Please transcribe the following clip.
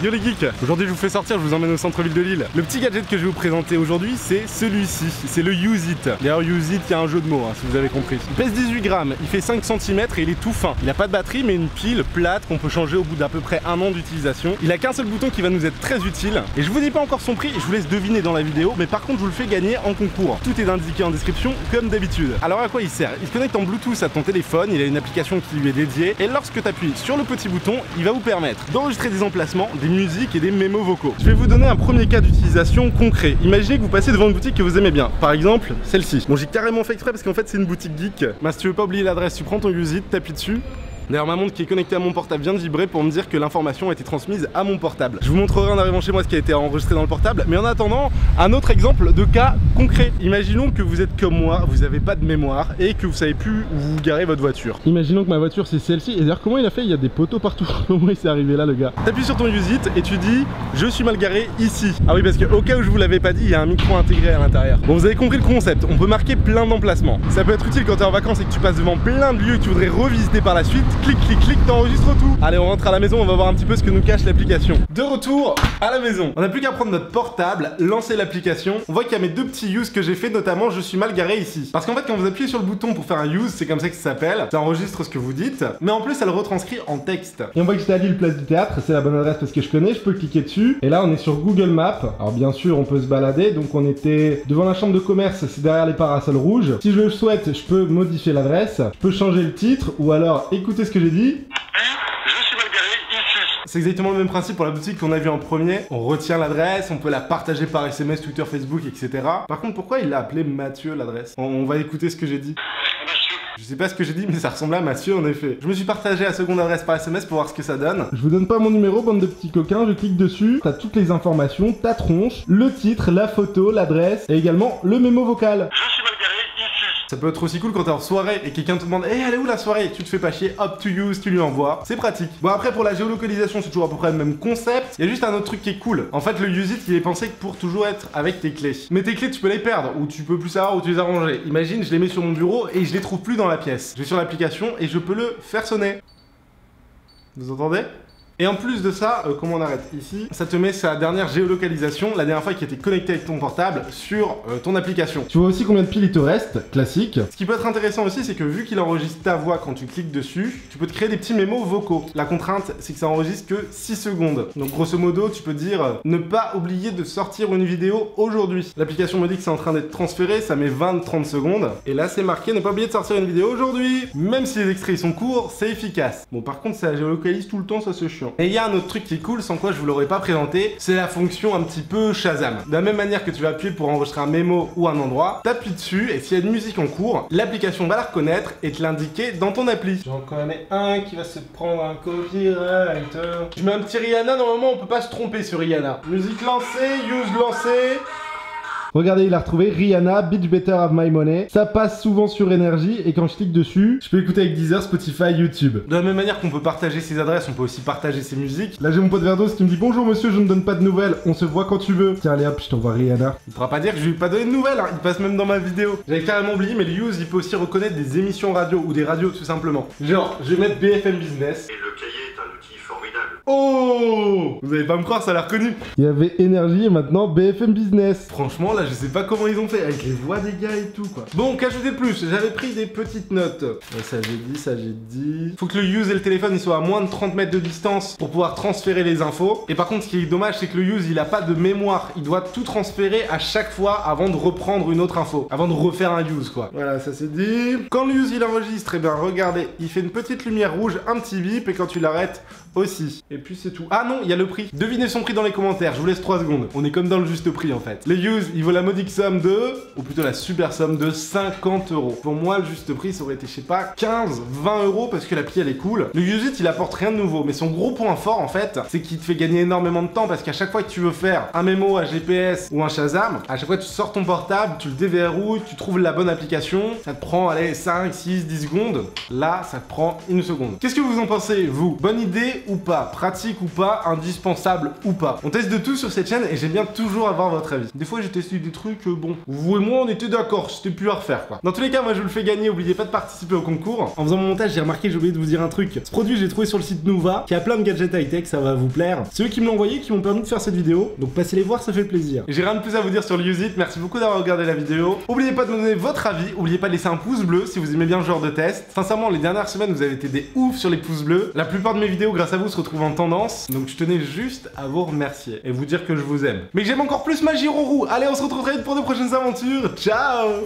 Yo les geeks, aujourd'hui je vous fais sortir, je vous emmène au centre-ville de Lille. Le petit gadget que je vais vous présenter aujourd'hui, c'est celui-ci, c'est le Use It. D'ailleurs Use It, il y a un jeu de mots, hein, si vous avez compris. Il pèse 18 grammes, il fait 5 cm et il est tout fin. Il n'a pas de batterie mais une pile plate qu'on peut changer au bout d'à peu près un an d'utilisation. Il a qu'un seul bouton qui va nous être très utile. Et je vous dis pas encore son prix, je vous laisse deviner dans la vidéo, mais par contre je vous le fais gagner en concours. Tout est indiqué en description comme d'habitude. Alors à quoi il sert? Il se connecte en Bluetooth à ton téléphone, il a une application qui lui est dédiée et lorsque tu appuies sur le petit bouton, il va vous permettre d'enregistrer des emplacements, des musiques et des mémos vocaux. Je vais vous donner un premier cas d'utilisation concret. Imaginez que vous passez devant une boutique que vous aimez bien. Par exemple, celle-ci. Bon, j'ai carrément fait exprès parce qu'en fait c'est une boutique geek. Mais si tu veux pas oublier l'adresse, tu prends ton Use It, t'appuies dessus. D'ailleurs ma montre qui est connectée à mon portable vient de vibrer pour me dire que l'information a été transmise à mon portable. Je vous montrerai en arrivant chez moi ce qui a été enregistré dans le portable, mais en attendant, un autre exemple de cas concret. Imaginons que vous êtes comme moi, vous n'avez pas de mémoire et que vous savez plus où vous garez votre voiture. Imaginons que ma voiture c'est celle-ci, et d'ailleurs comment il a fait? Il y a des poteaux partout. Comment il s'est arrivé là le gars? T'appuies sur ton Use It et tu dis je suis mal garé ici. Ah oui, parce que au cas où je vous l'avais pas dit, il y a un micro intégré à l'intérieur. Bon, vous avez compris le concept, on peut marquer plein d'emplacements. Ça peut être utile quand t'es en vacances et que tu passes devant plein de lieux que tu voudrais revisiter par la suite. Clic, clic, clic, t'enregistres tout. Allez, on rentre à la maison, on va voir un petit peu ce que nous cache l'application. De retour à la maison. On n'a plus qu'à prendre notre portable, lancer l'application. On voit qu'il y a mes deux petits use que j'ai fait, notamment je suis mal garé ici. Parce qu'en fait, quand vous appuyez sur le bouton pour faire un use, c'est comme ça que ça s'appelle. Ça enregistre ce que vous dites, mais en plus, ça le retranscrit en texte. Et on voit que j'étais à Lille, place du Théâtre, c'est la bonne adresse parce que je connais, je peux cliquer dessus. Et là, on est sur Google Maps. Alors bien sûr, on peut se balader. Donc on était devant la chambre de commerce, c'est derrière les parasols rouges. Si je le souhaite, je peux modifier l'adresse. Je peux changer le titre ou alors écoutez ce que j'ai dit. C'est exactement le même principe pour la boutique qu'on a vu en premier. On retient l'adresse, on peut la partager par SMS, Twitter, Facebook, etc. Par contre, pourquoi il l'a appelé Mathieu l'adresse? On va écouter ce que j'ai dit. Je sais pas ce que j'ai dit, mais ça ressemblait à Mathieu en effet. Je me suis partagé la seconde adresse par SMS pour voir ce que ça donne. Je vous donne pas mon numéro, bande de petits coquins, je clique dessus. T'as toutes les informations, ta tronche, le titre, la photo, l'adresse et également le mémo vocal. Ça peut être aussi cool quand t'es en soirée et quelqu'un te demande hey, elle est où la soirée? Tu te fais pas chier, hop, to use, tu lui envoies. C'est pratique. Bon, après, pour la géolocalisation, c'est toujours à peu près le même concept. Il y a juste un autre truc qui est cool. En fait, le Use It, il est pensé que pour toujours être avec tes clés. Mais tes clés, tu peux les perdre ou tu peux plus savoir où tu les as rangées. Imagine, je les mets sur mon bureau et je les trouve plus dans la pièce. Je vais sur l'application et je peux le faire sonner. Vous entendez? Et en plus de ça, comment on arrête ici? Ça te met sa dernière géolocalisation, la dernière fois qui était connecté avec ton portable sur ton application. Tu vois aussi combien de piles il te reste, classique. Ce qui peut être intéressant aussi, c'est que vu qu'il enregistre ta voix quand tu cliques dessus, tu peux te créer des petits mémos vocaux. La contrainte, c'est que ça enregistre que 6 secondes. Donc grosso modo, tu peux dire ne pas oublier de sortir une vidéo aujourd'hui. L'application me dit que c'est en train d'être transféré, ça met 20-30 secondes. Et là, c'est marqué ne pas oublier de sortir une vidéo aujourd'hui. Même si les extraits sont courts, c'est efficace. Bon, par contre, ça géolocalise tout le temps, ça c'est chiant. Et il y a un autre truc qui est cool, sans quoi je vous l'aurais pas présenté, c'est la fonction un petit peu Shazam. De la même manière que tu vas appuyer pour enregistrer un mémo ou un endroit, t'appuies dessus et s'il y a une musique en cours, l'application va la reconnaître et te l'indiquer dans ton appli. J'en connais un qui va se prendre un copyright. Je mets un petit Rihanna, normalement on peut pas se tromper sur Rihanna. Musique lancée, use lancée. Regardez, il a retrouvé Rihanna, Bitch Better Have My Money. Ça passe souvent sur énergie et quand je clique dessus, je peux écouter avec Deezer, Spotify, YouTube. De la même manière qu'on peut partager ses adresses, on peut aussi partager ses musiques. Là, j'ai mon pote Verdos qui me dit bonjour monsieur, je ne donne pas de nouvelles, on se voit quand tu veux. Tiens, allez hop, je t'envoie Rihanna. Il pourra pas dire que je lui ai pas donné de nouvelles, hein. Il passe même dans ma vidéo. J'avais carrément oublié, mais le Use, il peut aussi reconnaître des émissions radio ou des radios tout simplement. Genre, je vais mettre BFM Business. Et le cahier est un outil formidable. Oh! Vous allez pas me croire, ça l'a reconnu. Il y avait énergie et maintenant BFM Business. Franchement, là, je sais pas comment ils ont fait, avec les voix des gars et tout, quoi. Bon, qu'ajouter de plus? J'avais pris des petites notes. Ça, j'ai dit, ça, j'ai dit. Faut que le Use et le téléphone, ils soient à moins de 30 mètres de distance pour pouvoir transférer les infos. Et par contre, ce qui est dommage, c'est que le Use, il a pas de mémoire. Il doit tout transférer à chaque fois avant de reprendre une autre info. Avant de refaire un Use, quoi. Voilà, ça c'est dit. Quand le Use, il enregistre, et bien, regardez, il fait une petite lumière rouge, un petit bip, et quand tu l'arrêtes, aussi. Et puis c'est tout. Ah non, il y a le prix. Devinez son prix dans les commentaires, je vous laisse 3 secondes. On est comme dans le juste prix en fait. Le Use, il vaut la modique somme de, ou plutôt la super somme de 50 €. Pour moi, le juste prix, ça aurait été, je sais pas, 15, 20 € parce que l'appli elle est cool. Le Use It, il apporte rien de nouveau, mais son gros point fort en fait, c'est qu'il te fait gagner énormément de temps parce qu'à chaque fois que tu veux faire un mémo à GPS ou un Shazam, à chaque fois que tu sors ton portable, tu le déverrouilles, tu trouves la bonne application, ça te prend, allez, 5, 6, 10 secondes. Là, ça te prend 1 seconde. Qu'est-ce que vous en pensez, vous? Bonne idée ou pas, pratique ou pas, indispensable ou pas. On teste de tout sur cette chaîne et j'aime bien toujours avoir votre avis. Des fois j'ai testé des trucs, bon, vous et moi on était d'accord, c'était plus à refaire quoi. Dans tous les cas, moi je vous le fais gagner, n'oubliez pas de participer au concours. En faisant mon montage, j'ai remarqué que j'ai oublié de vous dire un truc. Ce produit, j'ai trouvé sur le site Nuva, qui a plein de gadgets high-tech, ça va vous plaire. C'est eux qui me l'ont envoyé, qui m'ont permis de faire cette vidéo, donc passez les voir, ça fait plaisir. Et j'ai rien de plus à vous dire sur le Use It, merci beaucoup d'avoir regardé la vidéo. N'oubliez pas de me donner votre avis, n'oubliez pas de laisser un pouce bleu si vous aimez bien ce genre de test. Sincèrement, les dernières semaines, vous avez été des oufs sur les pouces bleus. La plupart de mes vidéos, grâce à vous, se retrouvent en tendance, donc je tenais juste à vous remercier et vous dire que je vous aime. Mais que j'aime encore plus ma Girorou. Allez, on se retrouve très vite pour de prochaines aventures. Ciao!